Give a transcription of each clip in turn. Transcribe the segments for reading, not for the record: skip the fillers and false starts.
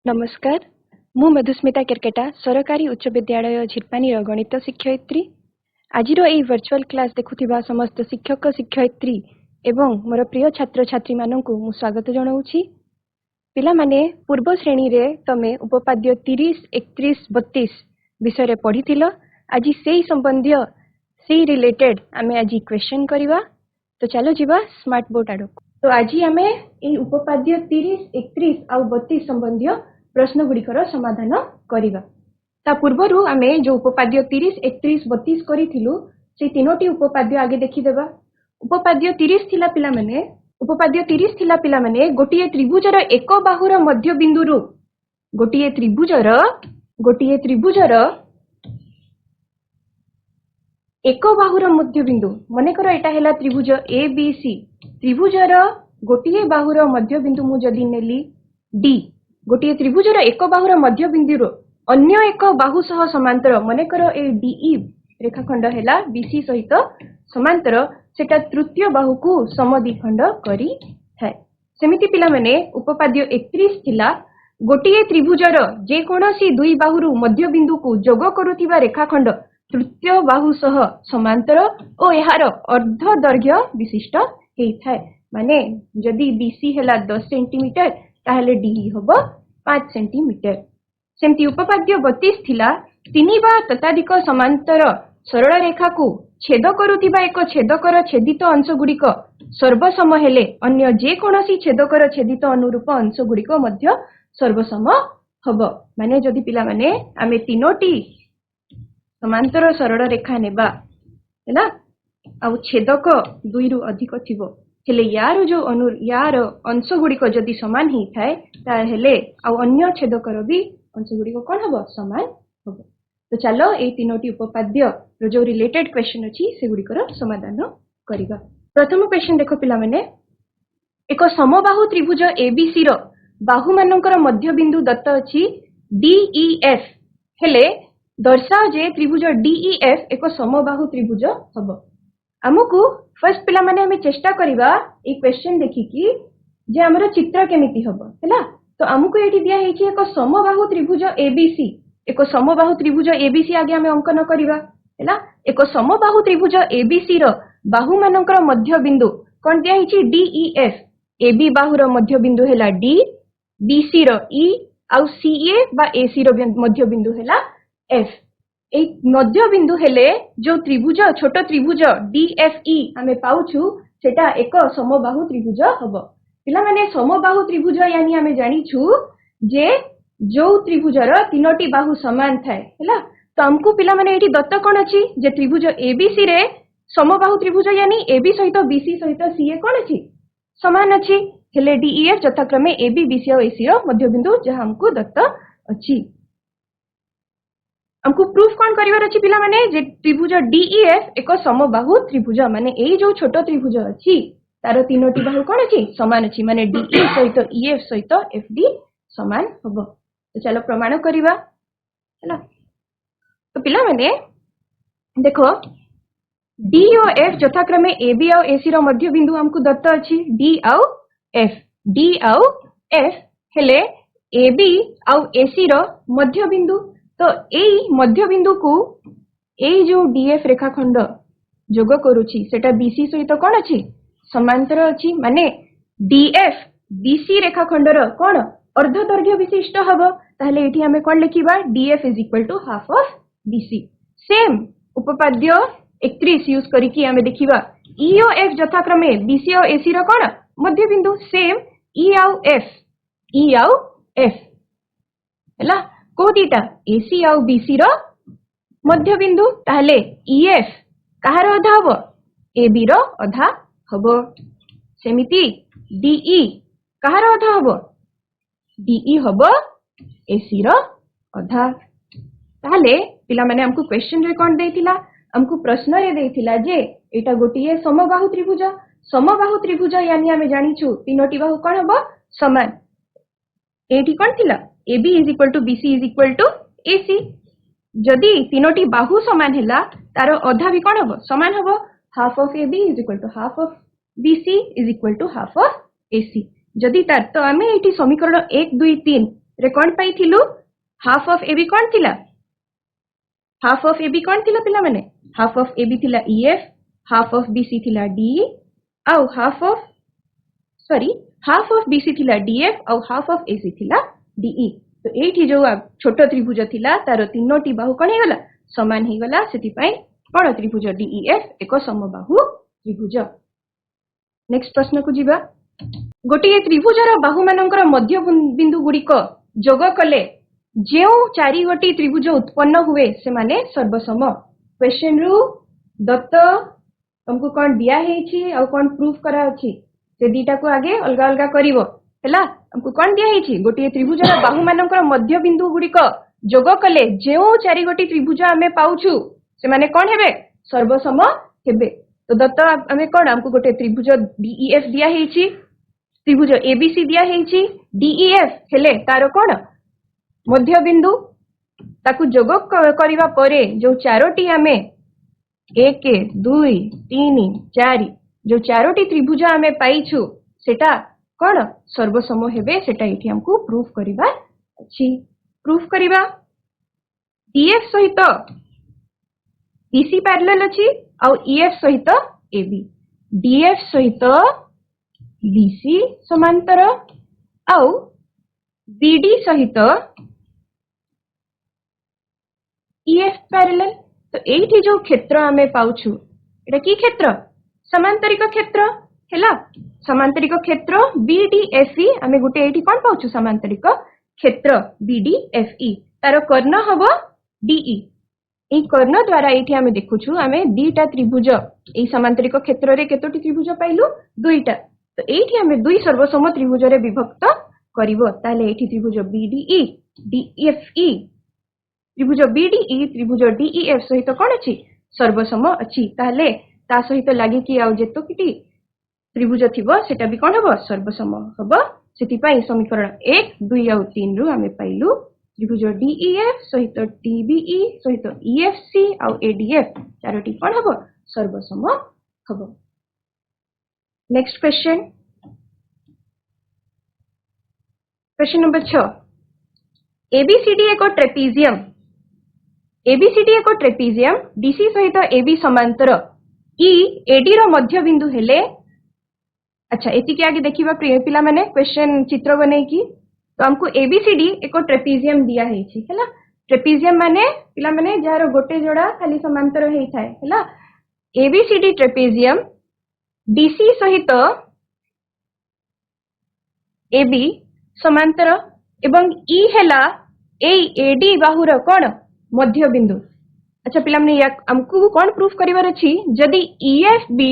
नमस्कार मु मधुस्मिता केरकेटा सरकारी उच्च विद्यालय झिरपानी गणित शिक्षयित्री आज वर्चुअल क्लास देखुथिबा समस्त शिक्षक शिक्षयित्री एवं मोर प्रिय छात्र छात्री माननकु मु स्वागत जणाउछि। पिला माने पूर्व श्रेणी रे तमे उपपाद्य 30, 31, 32 विषय रे पढ़िथिलो। आज सेही संबंधी सेही रिलेटेड आमे आज क्वेश्चन करिवा। तो चलो जीवा स्मार्ट बोर्ड आडो। तो आज आमे एही उपपाद्य 30, 31 आ 32 संबंधी प्रश्न गुड़िकर समाधान करिवा। ता पूर्वरु आमे जो उपपाद्य 30, 31, 32 करिथिलु से तीनोटी उपपाद्य आगे देखिदेबा। उपपाद्य 30 थिला पिला माने गोटिए त्रिभुजर एक बाहुर मध्य बिंदुरु गोटिए त्रिभुजर एक बाहुर मध्य बिंदु मनेकर एटा हेला त्रिभुज ABC। त्रिभुजर गोटिए बाहुर मध्य बिंदु मु जदि नेली D, गोटिए त्रिभुजर एक बाहुर मध्य बिंदुर अन्य एक बाहु सह समांतर मनेकर ए DE रेखाखंड हेला BC सहित समांतर सेटा तृतीय बाहु को समद्विखंड करी थाए। सेमिति पिला माने उपपाद्य 31 थिला गोटिए त्रिभुजर जे कोनोसी दुई बाहुरु मध्य बिंदु को जोग करुथिबा रेखाखंड तृतीय बाहु सह समांतर ओ एहार अर्ध दैर्घ्य विशिष्ट हेई थाए। माने जदि BC हेला 10 सेंटीमीटर ताहले DE होबो 5 सेंटीमीटर। सेमती उपपाद्य 32 थिला तीनी बा तताधिक समांतर सरल रेखा को छेद करुथिबा एक छेदकर छेदित अंश गुड़िक सर्वसम हेले अन्य जे कोनोसी छेदकर छेदित अनुरूप अंश गुड़िक मध्य सर्वसम हबो। माने जदि पिला माने आमे तीनोटी समांतर सरल रेखा नेबा हैला आ छेदक दुई रु अधिक थिबो हेले यार जो यार अंश गुड़िक जदि समान ही थाए ताहेले आ अन्य छेदकर भी अंश गुड़िक कोन हबो समान हबो। तो चलो ए तीनोटी उपपाद्य रो जो रिलेटेड क्वेश्चन अछि से गुड़िकर समाधान करिबा। प्रथम क्वेश्चन देखो पिला माने एक समबाहु त्रिभुज ABC रो बाहु मानकर मध्य बिंदु दत्त अछि DEF हेले दर्शाओ जे त्रिभुज DEF एक समबाहु त्रिभुज हबो। हमकु फर्स्ट पिला माने हमें चेष्टा करिबा ए क्वेश्चन देखि कि जे हमर चित्र केमिति हबो हैला। तो हमकु एठी दिया हेछि एक समबाहु त्रिभुज ABC। एक समबाहु त्रिभुज ABC आगे हमें अंकन करिबा हैला। एक समबाहु त्रिभुज ABC रो बाहु मानकर मध्य बिंदु कोन दिया हेछि DEF। AB बाहुर मध्य बिंदु हेला D, BC रो E आ CA बा AC रो मध्य बिंदु हेला F। ए मध्य बिंदु हेले जो त्रिभुज छोट त्रिभुज DFE हमें पाउछु सेटा एक समबाहु त्रिभुज हबो। पिला माने समबाहु त्रिभुज यानी हमें जानिछु जे जो त्रिभुजर तीनोटी बाहु समान थाए हैला। तो हमकु पिला माने एठी दत्त कोन अछि जे त्रिभुज ABC रे समबाहु त्रिभुज यानी AB सहित BC सहित CA कोन अछि समान अछि हेले DEF यथाक्रमे AB BC और AC रो मध्य बिंदु जे हमकु दत्त अछि। हमकु प्रूफ कोन करिवार अछि पिला माने जे त्रिभुज DEF एक समबाहु त्रिभुज माने एई जो छोट त्रिभुज अछि तार तीनोटी बाहु कोन अछि समान अछि माने DE सहित EF सहित FD समान हबो। तो चलो प्रमाण करिवा हैला। तो पिला माने देखो D और F यथाक्रमे AB और AC रो मध्य बिंदु हमकु दत्त अछि D और F हेले AB और AC रो मध्य बिंदु। तो एई मध्य बिंदु को एई जो DF रेखाखंड जोग करूची सेटा BC सहित कोन अछि समांतर अछि माने DF BC रेखाखंडर कोन अर्ध दैर्घ्य विशिष्ट हबो। ताहले एठी हमें कोन लिखिबा DF = half of BC। Same उपपाद्य 31 यूज करिकि हमें देखिबा E और F यथाक्रमे BC और AC रो कोन मध्य बिंदु सेम E और F हैला को दीटा AC और BC रो मध्य बिंदु। ताहले EF कहार अधा हबो AB रो अधा हबो। सेमिति DE कहार अधा हबो DE हबो AC रो अधा। ताहले पिला माने हमकु क्वेश्चन रे कोन देथिला हमकु प्रश्न रे देथिला जे एटा गोटिए समबाहु त्रिभुज यानी हमें जानिछु तीनोटी बाहु कोन हबो समान। एठी कोन थिला AB = BC = AC। जदि तीनोटी बाहु समान हेला तार अधा भी कोन हबो समान हबो half of AB = half of BC = half of AC। जदि तार तो आमे एठी समीकरण 1 2 3 रे कोन पाइथिलु हाफ ऑफ ए बी कोन थिला हाफ ऑफ ए बी कोन थिला पिला माने हाफ ऑफ ए बी थिला ईएफ हाफ ऑफ बीसी थिला डी आउ हाफ ऑफ बीसी थिला डीएफ आउ हाफ ऑफ एसी थिला डीई तो एठी जो छोट त्रिभुज थिला तार तीनोटी बाहु कोन हे गला समान हे गला सेति पई कोन त्रिभुज डीईएफ एक समबाहु त्रिभुज नेक्स्ट प्रश्न को जीवा गोटे त्रिभुजर बाहु मानकर मध्य बिंदु गुड़िक जोग कले जो चारि गोटी त्रिभुज उत्पन्न हुए से माने सर्वसम क्वेश्चन रु दत्त तुमको कौन दिया है और कौन प्रूफ करा अछि से दीटा को आगे अलग अलग करिवो हैला हमको कौन दिया है गोटे त्रिभुजर बाहु मानकर मध्य बिंदु गुड़िक जोग कले जो चारि गोटी त्रिभुज आमे पाउछु से माने कौन हेबे सर्वसम हेबे तो दत्त आमे कौन हमको गोटे त्रिभुज डीईएफ दिया है त्रिभुज एबीसी दिया है डीईएफ हेले तार कौन मध्य बिंदु ताकू जोग करिवा परे जो चारोटी आमे 1 2 3 4 जो चारोटी त्रिभुज आमे पाइछु सेटा कौन सर्वसम हेबे सेटा एठी हमको प्रूफ करिवा अछि प्रूफ करिवा डीएफ सहित बीसी पैरेलल अछि आ ईएफ सहित एबी डीएफ सहित बीसी समांतर आ बीडी सहित ईएफ पैरेलल तो एठी जो क्षेत्र आमे पाउछु एटा की क्षेत्र समांतरिक क्षेत्र हैला समांतरिक क्षेत्र बीडीएफई आमे गुटे एठी कोन पाउछु समांतरिक क्षेत्र बीडीएफई तार कर्ण हबो डीई ए कर्ण द्वारा एठी आमे देखुछु आमे दीटा त्रिभुज ए समांतरिक क्षेत्र रे केतोटी त्रिभुज पाइलु दुईटा तो एठी आमे दुई सर्वसम त्रिभुज रे विभक्त करिवो ताले एठी त्रिभुज बीडीई डीएफई त्रिभुज बीडीई त्रिभुज डीईएफ सहित कोन अछि सर्वसम अछि ताले ता सहित लागि कि आ जेतोकिटी त्रिभुज थिबो सेटा भी कोन हबो सर्वसम हबो सेति पई समीकरण 1 2 आ 3 रु आमे पाइलु त्रिभुज डीईएफ सहित डीबीई सहित ईएफसी आ एडीएफ चारोटी कोन हबो सर्वसम हबो नेक्स्ट क्वेश्चन नंबर 6 एबीसीडी एक ट्रेपीजियम एबीसीडी एक ट्रेपीजियम डीसी सहित एबी समांतर ई एडी रो मध्य बिंदु हेले अच्छा एति के आगे देखिबा पिला माने क्वेश्चन चित्र बनै की तो हमको एबीसीडी एक ट्रेपीजियम दिया है छी हैला ट्रेपीजियम माने पिला माने जार गोटे जोड़ा खाली समांतर हेई थाए हैला एबीसीडी ट्रेपीजियम डीसी सहित एबी समांतर एवं ई हेला ए एडी बाहुर कोन मध्य बिंदु अच्छा पिला माने हमको कोन प्रूफ करिवार अछि जदी ईएफ बी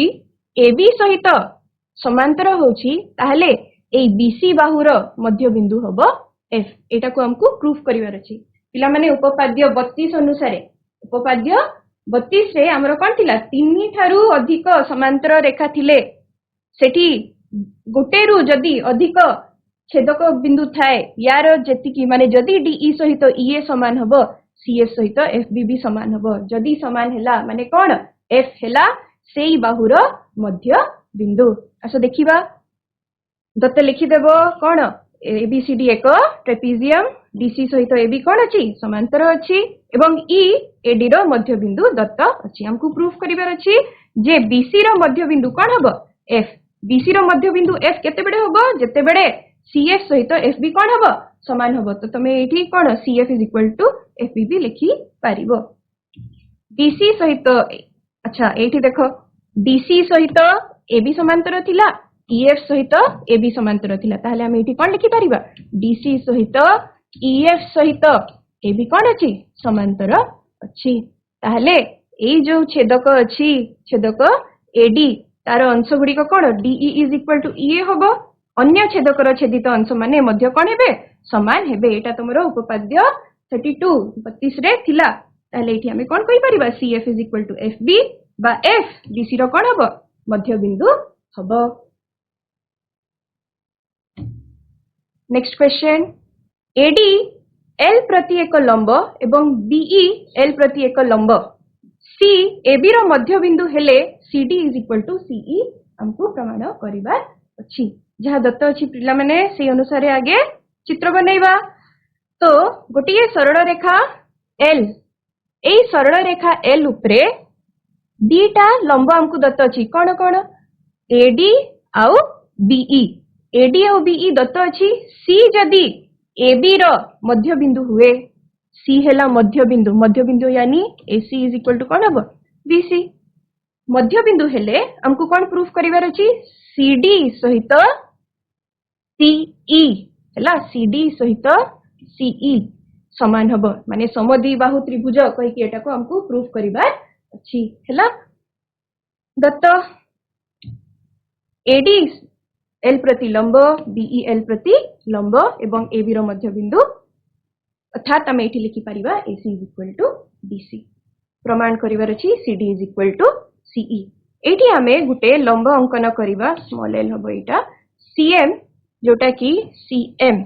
एबी सहित समांतर होछि ताहले ए बीसी बाहुर मध्य बिंदु हबो एफ एटा को हमको प्रूफ करिवार अछि पिला माने उपपाद्य 32 अनुसार उपपाद्य 32 रे हमरो कोन थिला तीन थारु अधिक समांतर रेखा थिले सेठी गोटे रु जदी अधिक छेदक बिंदु थाए यार जेतिकी माने जदी डीई सहित ईए समान हबो सीएफ सहित एफबी भी समान हबो जदी समान हेला माने कोन एफ हेला सेई बाहुर मध्य बिंदु आसो देखिबा दत्त लिखि देबो कोन एबीसीडी एक ट्रेपीजियम डीसी सहित एबी कोन अछि समांतर अछि एवं ई एडी रो मध्य बिंदु दत्त अछि हमकु प्रूफ करिवार अछि जे बीसी रो मध्य बिंदु कोन हबो एफ बीसी रो मध्य बिंदु एफ केते बेडे हबो जेते बेडे सीएफ सहित एफबी कोन हबो समान हबो तो तमे एठी कोन CF is equal to FB लिखि पारिबो डीसी सहित अच्छा एठी देखो डीसी सहित एबी समांतर थिला ईएफ सहित एबी समांतर थिला ताहले हम एठी कोन लिखि पारिबा डीसी सहित ईएफ सहित एबी कोन अछि समांतर अछि ताहले एई जो छेदक अछि छेदक एडी तार अंश गुडी को कोन डीई इज इक्वल टू ईए हबो अन्य छेदकर छेदित अंश माने मध्य कोन हेबे समान हेबे एटा तमरो उपपाद्य 32 रे थिला ताले एठी हमें कोन कहि परिबा CF is equal to FB बा एफ डीसी रो कोन हबो मध्य बिंदु हबो नेक्स्ट क्वेश्चन एडी एल प्रति एक लंब एवं बीई एल प्रति एक लंब सी एबी रो मध्य बिंदु हेले CD is equal to CE हमको प्रमाण करिबा अछि जहा दत्त अछि पिला माने से अनुसार आगे चित्र बनैबा तो गोटे सरल रेखा एल ए सरल रेखा एल उपरे दीटा लंब हमको दत्त अच्छी कौन कौन एडी आउ बीई एडी आउ बीई दत्त अच्छी सी जदि एबी रो मध्य बिंदु हुए सी हेला मध्य बिंदु यानी एसी इज इक्वल टू कौन हम बीसी मध्य बिंदु हेले हमको कौन प्रूफ करिवार अछि सीडी सहित सीई हेला सीडी सहित सीई समान हब माने समद्विबाहु त्रिभुज कहि कि एटा को हमको प्रूफ करिवार अछि हेला दत्त एडी एल प्रति लंब बीई एल प्रति लंब एवं एबी रो मध्य बिंदु अर्थात आम ये लिखिपर AC is equal to BC प्रमाण कर CD is equal to CE ये आम गोटे लंब अंकन करवा स्मॉल एल हम यहाँ सीएम जोटा कि सीएम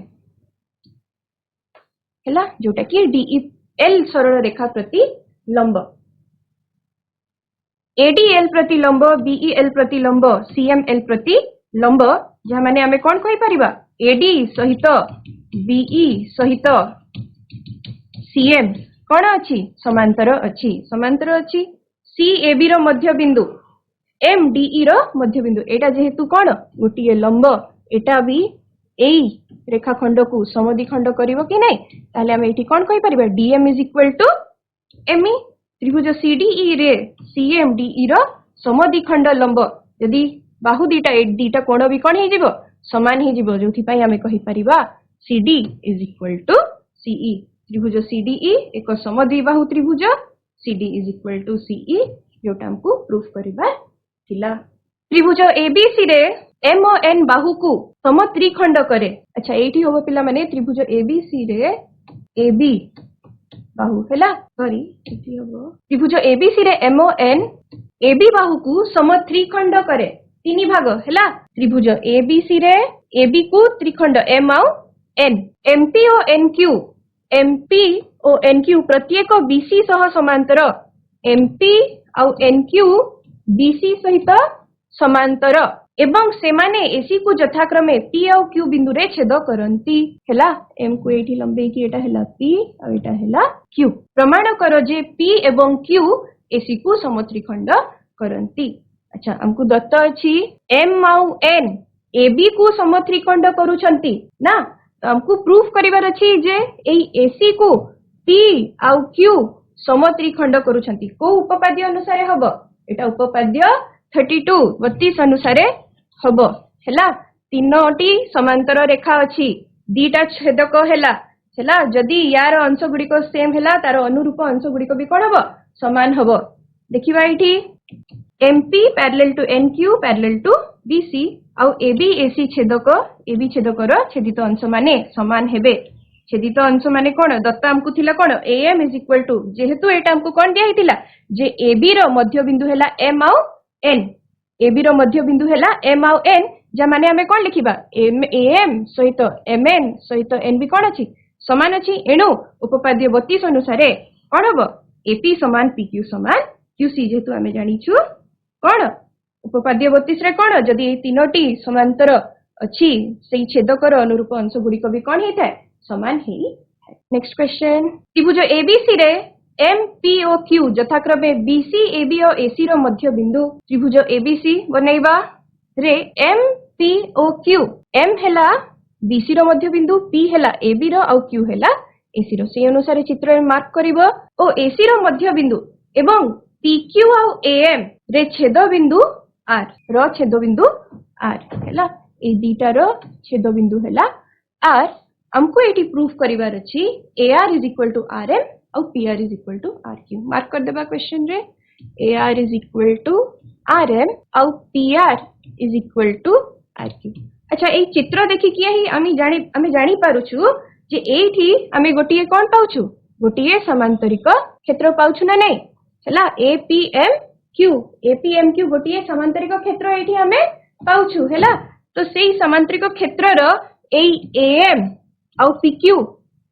है जोटा कि डीई एल सरल रेखा प्रति लंब एडीएल प्रति लंब बीई एल प्रति लंब सीएम एल प्रति लंब जहाँ माने आम कौन कही एडी सहित बीई सहित सीएम कौन अच्छी समांतर अच्छी सी एबी रो मध्य बिंदु एम डीई रो मध्य बिंदु एटा जेहेतु कौन गोटे लंब एटा भी एई रेखाखंड को समद्विखंड करिवो कि नहीं ताले हम एठी कौन कहि परिबा DM is equal to ME त्रिभुज सीडीई रे सीएम डीई रो समद्विखंड लंब यदि बाहु दीटा कोण भी कौन हे जिवो समान हे जिवो जोथि पई हमें कहि परिबा CD is equal to CE त्रिभुज सीडीई एक समद्विबाहु त्रिभुज CD is equal to CE जोटा हमको प्रूफ करिबा थिला त्रिभुज एबीसी रे एम और एन बाहु को समत्रिखंड करे अच्छा एठी होबो पिला माने त्रिभुज एबीसी रे एबी बाहु हैला सॉरी एठी होबो त्रिभुज एबीसी रे एम और एन एबी बाहु को समत्रिखंड करे तीन भाग हैला त्रिभुज एबीसी रे एबी को त्रिखंड एम और एन एमपी और एनक्यू एमपी और एनक्यू प्रत्येक बीसी सह समांतर एमपी और एनक्यू बीसी सहित समांतर एवं सेमाने एसी को यथाक्रमे पी और क्यू बिंदु रे छेद करंती हैला एम को एठी लंबे की एटा हैला पी और एटा हैला क्यू प्रमाण करो जे पी एवं क्यू एसी को समत्रिखंड करंती अच्छा हमको दत्त अछि एम और एन एबी को समत्रिखंड करूछंती ना तो हमको प्रूफ करिवार अछि जे एई एसी को पी और क्यू समत्रिखंड करूछंती को उपपाद्य अनुसार हबो एटा उपपाद्य 32 अनुसार हबो हैला तीनोटी समांतर रेखा अछि दीटा छेदक हैला जदि यार अंश गुड़िक सेम हैला तार अनुरूप अंश गुड़िक भी कोन हबो समान हबो देखिबा एठी MP parallel to NQ parallel to BC आउ एबी एसी छेदक रो छेदित अंश माने समान हेबे छेदित अंश माने कोन दत्ता हमकु थिला कोन एएम इज इक्वल टू जेहेतु एटा हमकु कोन दिया हितिला जे एबी रो मध्य बिंदु हैला एम आउ एन एबी रो मध्य बिंदु हैला एम आउ एन जा माने हमें कोन लिखिबा एम सहित एमएन सहित एन भी कोन अछि समान अछि एणु उपपाद्य 32 अनुसार कोन हबो एपी समान पीक्यू समान क्यूसी जेहेतु हमें जानिछु कोन उपपाद्य 32 रे कोन जदि ए तीनोटी समांतर अछि सेई छेदकर अनुरूप अंश गुड़िक भी कोन हेतै समान हेई नेक्स्ट क्वेश्चन त्रिभुज एबीसी रे एम पी ओ क्यू यथाक्रमे बीसी एबी और एसी रो मध्य बिंदु त्रिभुज एबीसी बनैबा रे M P O Q M हैला बीसी रो मध्य बिंदु पी हैला एबी रो और क्यू हैला एसी रो से अनुसार चित्र में मार्क करिवो ओ एसी रो मध्य बिंदु एवं पीक्यू और एएम रे छेद बिंदु आर रो छेद बिंदु आर हैला ए दीटा रो छेद बिंदु हैला आर हमको एटी प्रूफ करिवार अछि AR is equal to RM और PR is equal to RQ mark कर देबा क्वेश्चन रे AR is equal to RM और PR is equal to RQ अच्छा ए चित्र देखि किया ही आमी जानि पारुछु जे एठी आमी गोटिए कोन पाउछु गोटिए समांतरिक क्षेत्र पाउछु ना नै हैला एपीएम क्यू गोटिए समांतरिक क्षेत्र एठी हमें पाउछु हैला तो सेही समांतरिक क्षेत्र रो एएम और पीक्यू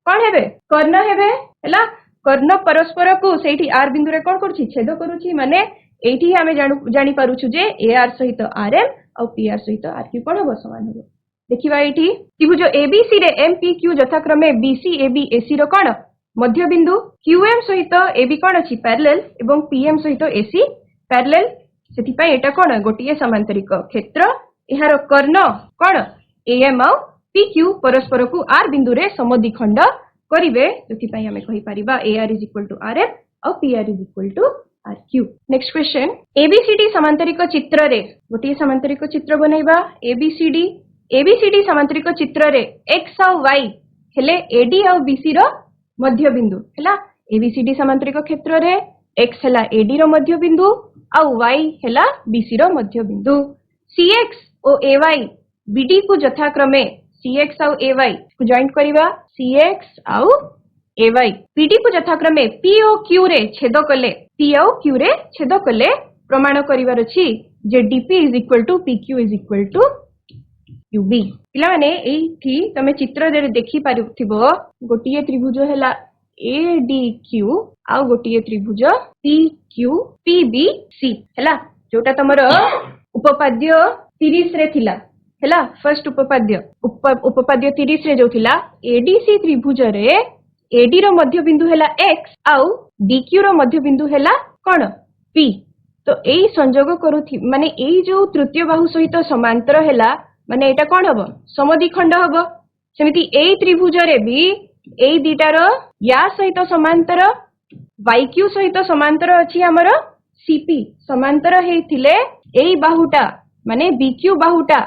कोन हेबे कर्ण हेबे हैला कर्ण परस्पर को सेठी आर बिंदु रे कोन करछि छेद करूछि माने एठी हमें जानि पारुछु जे एआर सहित आरएम और पीआर सहित आरक्यू कोन हबो समान हबो देखिबा एठी त्रिभुज एबीसी रे एमपीक्यू यथाक्रमे बीसी एबी एसी रो कोण मध्यबिंदु क्यूएम सहित एबी कोण अछि पैरेलल एवं पीएम सहित एसी पैरेलल सेति पय एटा कोण गोटिए समांतरिक क्षेत्र एहार कर्ण कोण एएम और पीक्यू परस्पर को आर बिंदु रे समद्विखंड करिवे सेति पय हमें कहि परिबा AR is equal to RF और PR is equal to RQ. Next question ABCD समांतरिक चित्र रे गोटिए समांतरिक चित्र बनैबा एबीसीडी समांतरिक चित्र रे एक्स और वाई हेले एडी और बीसी रो मध्य बिंदु हैला एबीसीडी समांतरिक क्षेत्र रे एक्स हैला एडी रो मध्य बिंदु और वाई हैला बीसी रो मध्य बिंदु सीएक्स और एवाई बीडी को यथाक्रमे सीएक्स और एवाई को जॉइंट करिबा सीएक्स और एवाई बीडी को यथाक्रमे पी और क्यू रे छेद कले पी और क्यू रे छेद कले प्रमाण करिवार अछि जे DP is equal to PQ is equal to UB पिला माने एठी तमे चित्र रे देखि पारुथिबो गोटिए त्रिभुज हैला एडीक्यू आ गोटिए त्रिभुज पीक्यू पीबीसी हैला जोटा तमरो उपपाद्य 30 रे थिला हैला फर्स्ट उपपाद्य 30 रे जो थिला एडीसी त्रिभुज रे एडी रो मध्य बिंदु हैला एक्स आ डीक्यू रो मध्य बिंदु हैला कोन पी तो एई संयोग करूथि माने एई जो तृतीय बाहु सहित समांतर हैला माने एटा कोन हबो समद्विखंड हबो सेमिति एई त्रिभुज रे भी एई दीटार या सहित समांतर वाईक्यू सहित समांतर अछि हमर सीपी समांतर हेथिले एई बाहुटा माने बीक्यू बाहुटा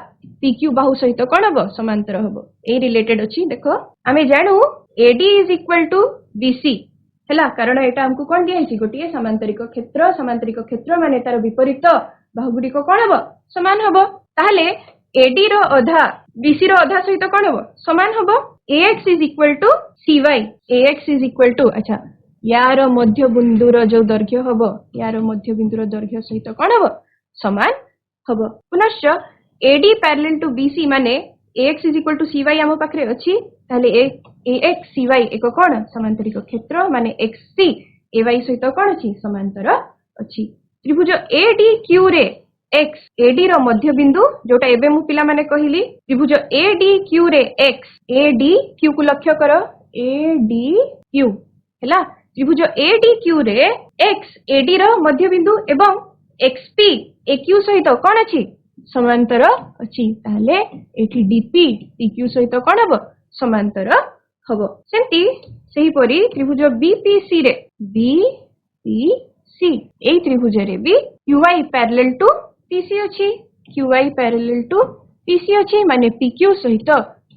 पीक्यू बाहु सहित कोन हबो समांतर हबो एई रिलेटेड अछि देखो आमे जानू AD is equal to BC हैला कारण एटा हमकु कोन दिया हिची गोटिए समांतरिक क्षेत्र माने तार विपरीत बाहुगुडी को कोन हबो समान हबो ताहले एडी रो अधा बीसी रो अधा सहित कोन हबो समान हबो ax is equal to cy ax is equal to अच्छा यार मध्य बिंदु रो जो दैर्घ्य हबो यार मध्य बिंदु रो दैर्घ्य सहित कोन हबो समान हबो पुनश्च एडी पैरेलल टू बीसी माने ax is equal to cy हम पाखरे अछि ताले ax cy एक कोन समांतरिक क्षेत्र माने xc ay सहित कोन अछि समांतर अछि त्रिभुज adq रे एक्स एडी रो मध्य बिंदु जोटा एबे मु पिला माने कहिली त्रिभुज एडीक्यू रे एक्स एडीक्यू को लक्ष्य करो एडीक्यू हैला त्रिभुज एडीक्यू रे एक्स एडी रो मध्य बिंदु एवं एक्सपी एक्यू सहित कोन अछि समांतर अछि ताले एठी डीपी पीक्यू सहित कोन हबो समांतर हबो सेंती सही परी त्रिभुज बीपीसी रे बीपीसी एई त्रिभुज रे भी यूआई पैरेलल टू पीसी अछि क्यूआई पैरेलल टू पीसी अछि माने पीक्यू सहित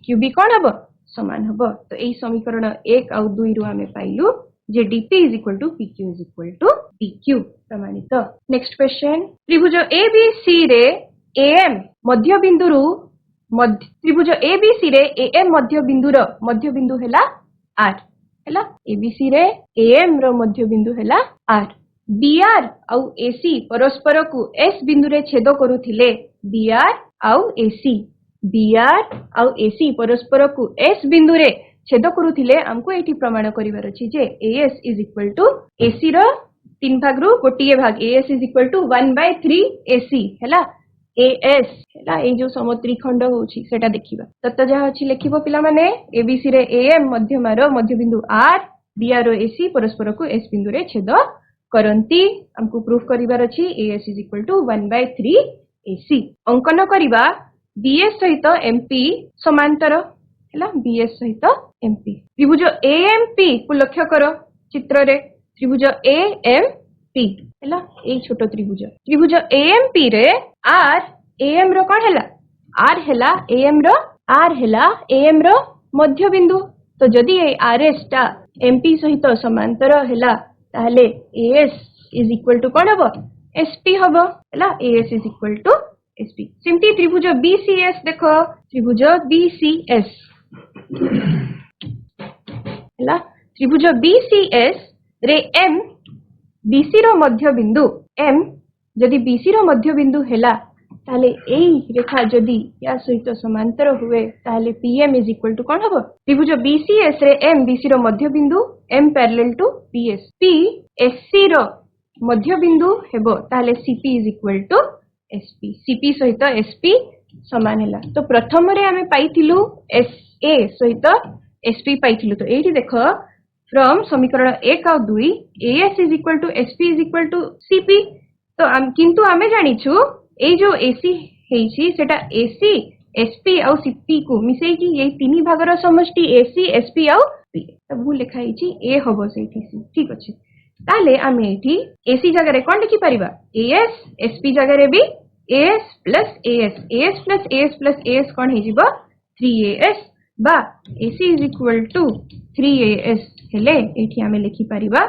क्यूबी कोन हबो समान हबो तो एई समीकरण 1 और 2 रु हमें पाइलु जे DP is equal to PQ is equal to PQ प्रमाणित। नेक्स्ट क्वेश्चन त्रिभुज एबीसी रे एएम मध्य बिंदु रु त्रिभुज एबीसी रे एएम मध्य बिंदु हैला आर हैला एबीसी रे एएम रो मध्य बिंदु हैला आर बीआर आउ एसी परस्पर को एस बिंदु रे छेद करूथिले बीआर आउ एसी परस्पर को एस बिंदु रे छेद करूथिले हमको एठी प्रमाण करिवार अछि जे AS is equal to AC रो 3 भाग रु गोटिए भाग AS is equal to 1/3 AC हैला एएस हैला ए जो समत्रिखंड होछि सेटा देखिबा तत जहा अछि लेखिबो पिला माने एबीसी रे एएम मध्यमार मध्य बिंदु आर बीआर रो एसी परस्पर को एस बिंदु रे छेद करंती हमको प्रूफ करिवार अछि AS is equal to 1/3 AC अंकन करिबा बीएस सहित एमपी समांतर हैला बीएस सहित एमपी त्रिभुज एएमपी को लक्ष्य करो चित्र रे त्रिभुज एएमपी हैला ए छोटो त्रिभुज एएमपी रे आर एएम रो कोन हैला आर हैला एएम रो मध्य बिंदु तो जदी ए आरएस टा एमपी सहित समांतर हैला ताहले एएस इज इक्वल टू कोन हबो एसपी हबो हैला AS is equal to SP simply त्रिभुज बीसीएस देखो त्रिभुज बीसीएस हैला त्रिभुज बीसीएस रे एम बीसी रो मध्य बिंदु एम जदी बीसी रो मध्य बिंदु हैला ताले एई रेखा जदी या सहित समांतर हुए ताले पीएम इज इक्वल टू कोन हबो त्रिभुज बीसीएस रे एम बीसी रो मध्य बिंदु M parallel to PS P SC रो मध्य बिंदु हेबो ताले CP is equal to SP CP सहित एसपी समान है तो प्रथम रे आमे पाइथिलु एस ए सहित एसपी पाइथिलु तो एठी देखो फ्रॉम समीकरण 1 और 2 AS is equal to SP is equal to CP तो किंतु आमे जानिछु ए जो एसी हेछि सेटा एसी एसपी और सीपी को मिसई कि ये तीन भागर समष्टि एसी एसपी और पी तो भूल लिखा हेछि ए हबो सेठी सी ठीक अछि ताले आमे एठी एसी जगह रे कोन लिखि परिबा एएस एसपी जगह रे भी AS plus AS AS plus AS plus AS कोन हे जिवो 3एएस बा एसी इज इक्वल टू 3एएस हेले एठी आमे लिखि परिबा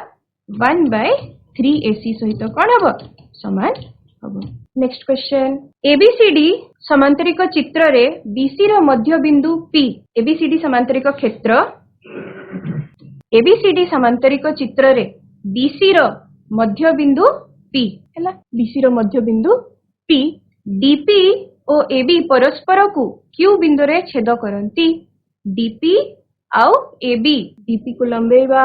1/3ac सहित कोन हबो समान हबो नेक्स्ट क्वेश्चन एबीसीडी समांतरिक चित्र रे बीसी रो मध्य बिंदु पी एबीसीडी समांतरिक क्षेत्र एबीसीडी समांतरिक चित्र रे बीसी रो मध्य बिंदु पी हैला बीसी रो मध्य बिंदु पी डीपी और एबी परस्पर को क्यू बिंदु रे छेद करंती डीपी आउ एबी डीपी को लंबेबा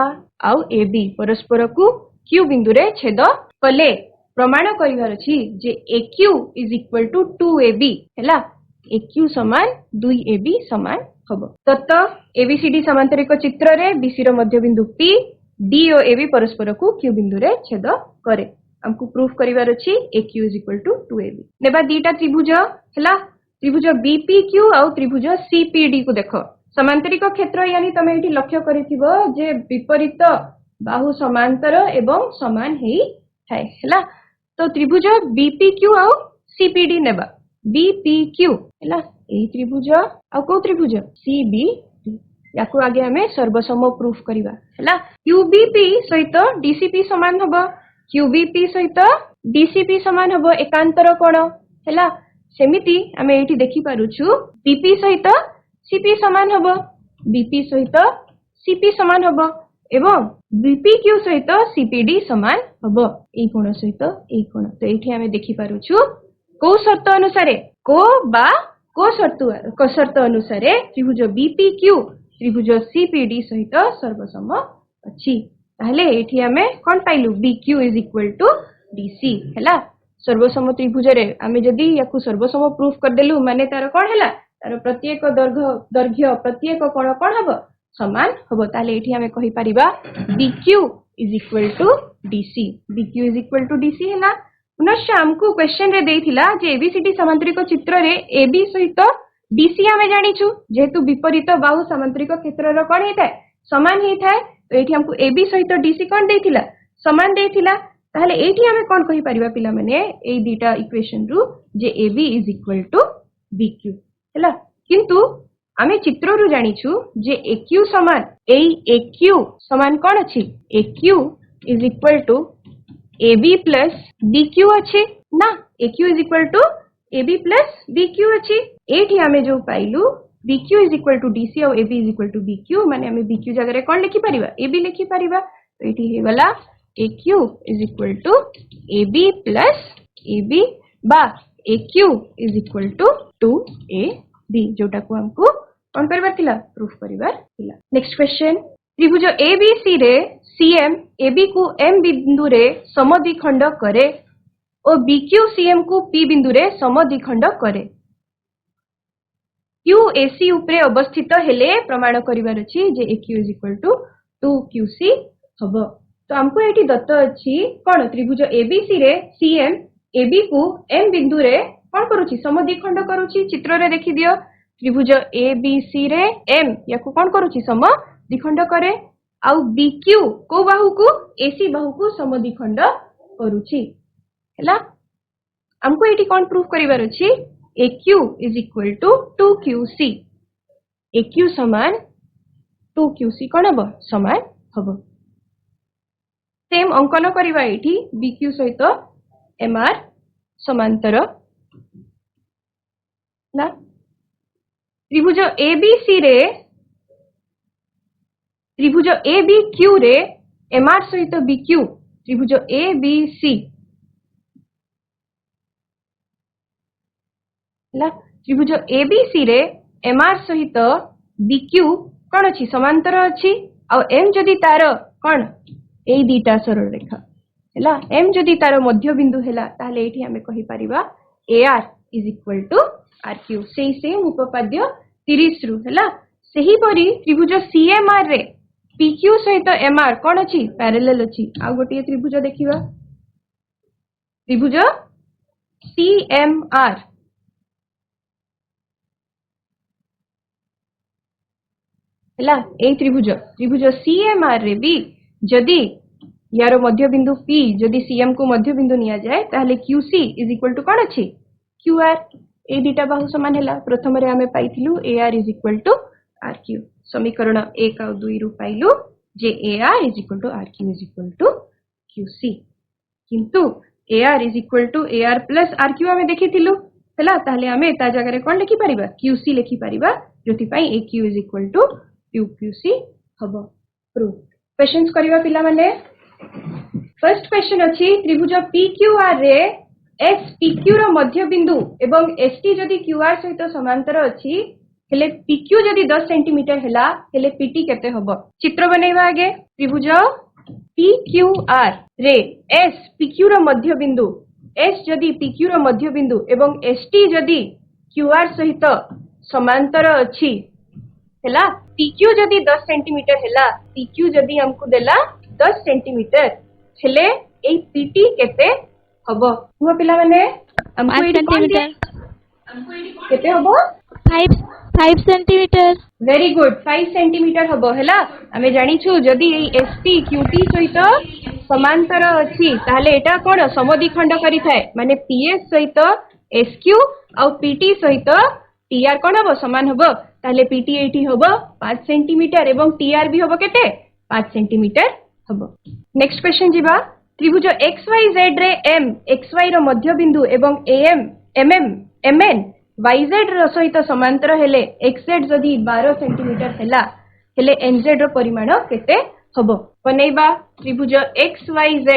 आउ एबी परस्पर को क्यू बिंदु रे छेद कले प्रमाण करिवार अछि जे AQ is equal to 2AB हैला AQ समान 2AB समान हबो तत ABCD समांतरिक चित्र रे BC रो मध्य बिंदु P D और AB परस्पर को Q बिंदु रे छेद करे हमकु प्रूफ करिवार अछि AQ is equal to 2AB नेबा दीटा त्रिभुज हैला त्रिभुज BPQ और त्रिभुज CPD को देखो समांतरिक क्षेत्र यानी तमे एठी लक्ष्य करिथिबो जे विपरीत बाहु समांतर एवं समान हेई थाए हैला तो त्रिभुज बीपीक्यू और सीपीडी नेबा बीपीक्यू हैला एही त्रिभुज और को त्रिभुज सीबीडी याकू आगे हमें सर्वसम प्रूफ करिवा हैला क्यूबीपी सहित डीसीपी समान हबो क्यूबीपी सहित डीसीपी समान हबो एकांतर कोण हैला सेमिति हमें एठी देखि पारुछु बीपी सहित सीपी समान हबो बीपी सहित सीपी समान हबो एवं बीपीक्यू सहित सीपीडी समान हबो एई कोण सहित एई कोण तो एठी हमें देखि पारुछु को शर्त अनुसार को शर्त अनुसार त्रिभुज बीपीक्यू त्रिभुज सीपीडी सहित सर्वसम अछि ताहले एठी हमें कोन पाइलु BQ is equal to DC हैला सर्वसम त्रिभुज रे हमें जदी याकू सर्वसम प्रूफ कर देलु माने तार कोन हैला तार प्रत्येक दैर्घ्य प्रत्येक कोण कोन हबो समान हबो ताले एठी हमें कहि परिबा BQ is equal to DC BQ is equal to DC हैला पुनश्च हमकु क्वेश्चन रे देइथिला जे ABCD समांतरिक चित्र रे AB सहित DC हमें जानिछु जेहेतु विपरीत बाहु समांतरिक क्षेत्र रो कोन हेताय समान हेताय तो एठी हमकु AB सहित DC कोन देइथिला समान देइथिला ताले एठी हमें कोन कहि परिबा पिला माने एई दीटा इक्वेशन रु जे AB is equal to BQ हैला किंतु आमे चित्र रु जानिछु जे AQ समान AQ समान कोन अछि AQ is equal to AB plus BQ अछि ना AQ is equal to AB plus BQ अछि एठी आमे जो पाइलु BQ is equal to DC और AB is equal to BQ माने आमे BQ जगह रे कोन लिखि परिबा AB लिखि परिबा तो एठी हे वाला AQ is equal to AB plus AB बा AQ is equal to 2AB जोटा को हमको कौन करबार थिला प्रूफ करबार थिला नेक्स्ट क्वेश्चन त्रिभुज एबीसी रे सीएम एबी को एम बिंदु रे समद्विखंड करे और बीक्यू सीएम को पी बिंदु रे समद्विखंड करे क्यू एसी ऊपरे अवस्थित हेले प्रमाण करिवार अछि जे AQ is equal to 2QC हबो तो हमको एठी दत्त अछि कोन त्रिभुज एबीसी रे सीएम एबी को एम बिंदु रे कोन करूची समद्विखंड करूची चित्र रे देखि दियो त्रिभुज एबीसी रे एम याकू कोन करूची समद्विखंड करे आउ बीक्यू को बाहु को एसी बाहु को समद्विखंड करूची हैला हमको एठी कोन प्रूफ करिवार अछि AQ is equal to 2QC AQ समान 2QC कोन हबो समान हबो सेम अंकन करिवा एठी BQ सहित MR समांतर ना त्रिभुज ABC रे त्रिभुज ABQ रे MR सहित BQ त्रिभुज ABC ला त्रिभुज ABC रे MR सहित BQ कोन अछि समांतर अछि आ M जदी तार कोन एई दीटा सरल रेखा हैला M जदी तार मध्य बिंदु हैला ताले एठी हमें कहि परिबा AR is equal to RQ सेही सेम उपपाद्य 30 रु हैला सेही परी त्रिभुज CMR रे PQ सहित MR कोन अछि पैरेलल अछि आ गोटे त्रिभुज देखिबा त्रिभुज CMR हैला ए त्रिभुज त्रिभुज CMR रे भी जदी यार मध्य बिंदु P जदी CM को मध्य बिंदु निया जाए ताहले QC इज इक्वल टू कोन अछि QR ए दिटा बाहु समान हैला प्रथम रे हमें पाइथिलु AR is equal to RQ समीकरण 1 और 2 रु पाइलु जे AR is equal to RQ is equal to QC किंतु AR is equal to AR plus RQ हमें देखिथिलु हैला ताहले हमें ता जगह रे कोन लिखि परिबा QC लिखि परिबा जोति पई AQ is equal to QC हबो प्रूफ क्वेश्चंस करिवा पिला माने फर्स्ट क्वेश्चन अछि त्रिभुज PQR रे S PQ रो मध्य बिंदु एवं ST जदी QR सहित समांतर अछि हेले PQ जदी 10 सेंटीमीटर हैला हेले PT केते हबो चित्र बनैबा आगे त्रिभुज PQR रे S PQ रो मध्य बिंदु S जदी PQ रो मध्य बिंदु एवं ST जदी QR सहित समांतर अछि हैला PQ जदी 10 सेंटीमीटर हैला PQ जदी हमकु देला 10 सेंटीमीटर हेले ए PT केते हबो हुआ पिला माने हमकु 5 सेंटीमीटर केते हबो 5 सेंटीमीटर वेरी गुड 5 सेंटीमीटर हबो हैला हमें जानि छु जदी ए ST QT सहित समांतर अछि ताहले एटा कोन समद्विखंड करि थाए माने PS सहित SQ और PT सहित TR कोन हबो समान हबो ताहले PT एठी हबो 5 सेंटीमीटर एवं TR भी हबो केते 5 सेंटीमीटर हबो नेक्स्ट क्वेश्चन जीवा त्रिभुज XYZ रे M XY रो मध्य बिंदु एवं AM MM MN YZ रो सहित समांतर हेले XZ जदी 12 सेंटीमीटर हैला हेले NZ रो परिमाण केते हबो बनेबा त्रिभुज XYZ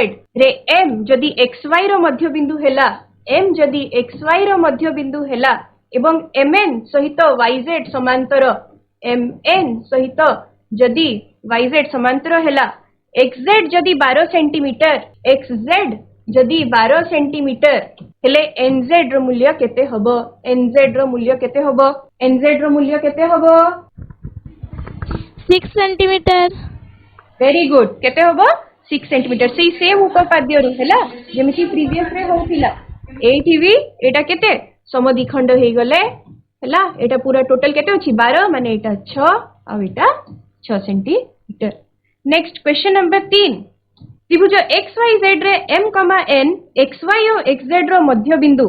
रे M जदी XY रो मध्य बिंदु हैला M जदी XY रो मध्य बिंदु हैला एवं MN सहित YZ समांतर MN सहित जदी YZ समांतर हैला XZ जदी 12 सेंटीमीटर XZ जदी 12 सेंटीमीटर हेले NZ रो मूल्य केते हबो NZ रो मूल्य केते हबो NZ रो मूल्य केते हबो 6 सेंटीमीटर वेरी गुड केते हबो 6 सेंटीमीटर सेही सेम उपपाद्य रु हैला जेमिति प्रीवियस रे होउतिला एठी भी एटा केते समद्विखंड हे गले हैला एटा पूरा टोटल केते अछि 12 माने एटा 6 आ एटा 6 सेंटीमीटर नेक्स्ट क्वेश्चन नंबर 3 त्रिभुज XYZ रे M, N XY और XZ रो मध्य बिंदु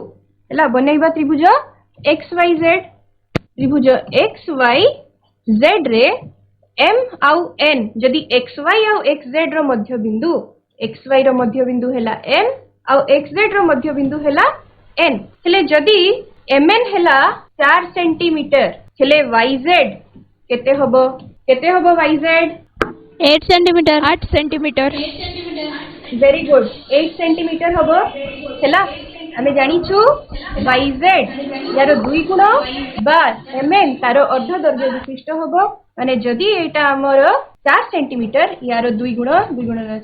हैला बनेबा त्रिभुज XYZ त्रिभुज XYZ रे M और N जदी XY और XZ रो मध्य बिंदु XY रो मध्य बिंदु हैला M और XZ रो मध्य बिंदु हैला N हेले जदी MN हैला 4 सेंटीमीटर हेले YZ केते हबो YZ 8 centimetre 8 centimetre very good 8 centimetre हबो हैला हमें जानि छु YZ यार 2 गुण बा MN तार अर्ध दैर्घ्य विशिष्ट हबो माने जदी एटा हमर 4 सेंटीमीटर यार 2 गुण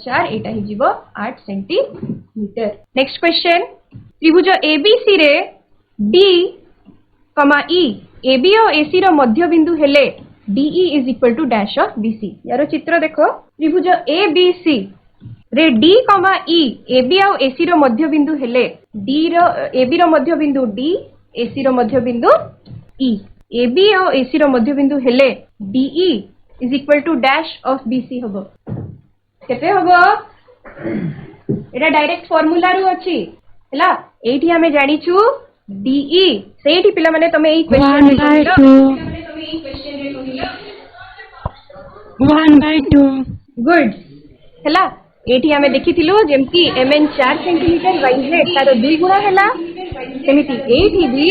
4 एटा हि जीवो 8 सेंटीमीटर नेक्स्ट क्वेश्चन त्रिभुज ABC रे D, E AB और AC रो मध्य बिंदु हेले DE is equal to dash of BC यारो चित्र देखो त्रिभुज ABC रे D, E AB और AC रो मध्य बिंदु हेले D रो AB रो मध्य बिंदु D AC रो मध्य बिंदु E AB और AC रो मध्य बिंदु हेले DE is equal to dash of BC हबो केते हबो एटा डायरेक्ट फार्मूला रु अछि हैला एठी हमें जानि छु DE सेठी पिला माने तमे एई क्वेश्चन रे कहिलो 1/2 गुड हैला एठी हमें देखिथिलु जेमति MN 4 सेंटीमीटर YZ तार 2 गुणा हैला सेमिति एठी भी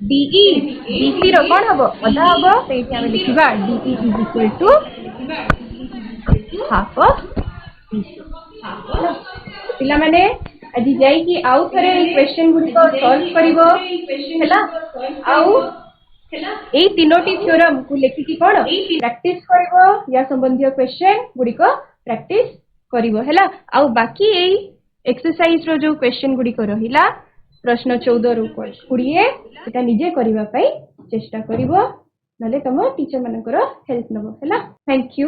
DE BC रो कोन हबो अधा हबो सेठी हमें लिखिबा DE is equal to half of BC पिला माने আজি যাই কি আউ থরে क्वेश्चन गुडी को सॉल्व करिवो हैला आउ এই তিনোটি থিওরম को लेखि की कोन प्रैक्टिस करिवो या संबंधित क्वेश्चन गुडी को प्रैक्टिस करिवो हैला आउ बाकी এই एक्सरसाइज रो जो क्वेश्चन गुडी को रहिला प्रश्न 14 रु 20 एटा निजे करिवा पई चेष्टा करिवो नले तम टीचर मानकर हेल्प नबो हैला थैंक यू।